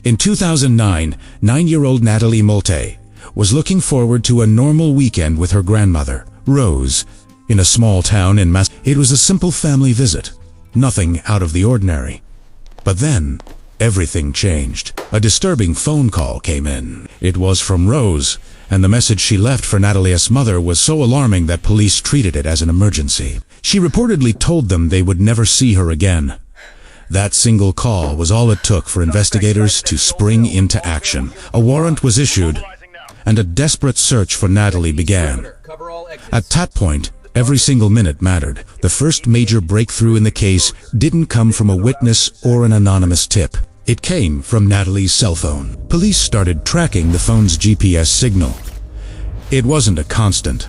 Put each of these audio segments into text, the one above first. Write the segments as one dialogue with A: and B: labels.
A: In 2009, 9-year-old Natalie Maltais was looking forward to a normal weekend with her grandmother, Rose, in a small town in Mass. It was a simple family visit, nothing out of the ordinary. But then, everything changed. A disturbing phone call came in. It was from Rose, and the message she left for Natalie's mother was so alarming that police treated it as an emergency. She reportedly told them they would never see her again. That single call was all it took for investigators to spring into action. A warrant was issued, and a desperate search for Natalie began. At that point, every single minute mattered. The first major breakthrough in the case didn't come from a witness or an anonymous tip. It came from Natalie's cell phone. Police started tracking the phone's GPS signal. It wasn't a constant,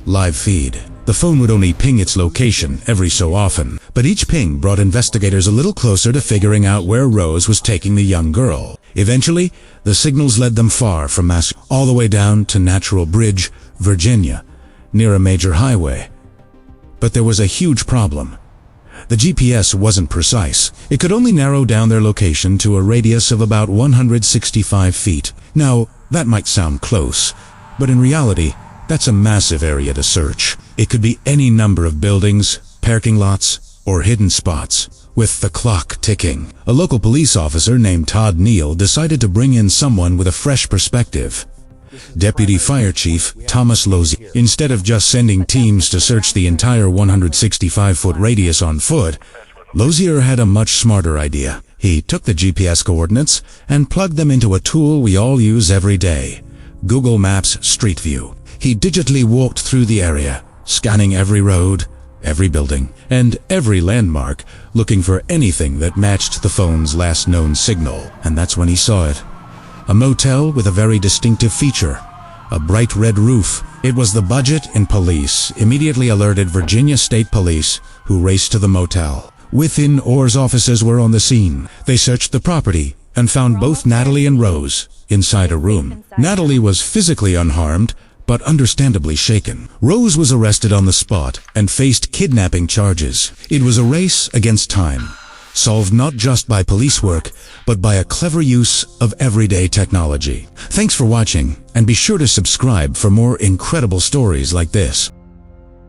A: live feed. The phone would only ping its location every so often, but each ping brought investigators a little closer to figuring out where Rose was taking the young girl. Eventually, the signals led them far from Mass, all the way down to Natural Bridge, Virginia, near a major highway. But there was a huge problem. The GPS wasn't precise. It could only narrow down their location to a radius of about 165 feet. Now, that might sound close, but in reality, that's a massive area to search. It could be any number of buildings, parking lots, or hidden spots. With the clock ticking, a local police officer named Todd Neal decided to bring in someone with a fresh perspective. Deputy Fire Chief Thomas Lozier. Instead of just sending teams to search the entire 165-foot radius on foot, Lozier had a much smarter idea. He took the GPS coordinates and plugged them into a tool we all use every day, Google Maps Street View. He digitally walked through the area, scanning every road, every building, and every landmark, looking for anything that matched the phone's last known signal. And that's when he saw it. A motel with a very distinctive feature, a bright red roof. It was the budget, and police immediately alerted Virginia State Police, who raced to the motel. Within Orr's officers were on the scene. They searched the property and found both Natalie and Rose inside a room. Natalie was physically unharmed, but understandably shaken. Rose was arrested on the spot and faced kidnapping charges. It was a race against time, solved not just by police work, but by a clever use of everyday technology. Thanks for watching, and be sure to subscribe for more incredible stories like this.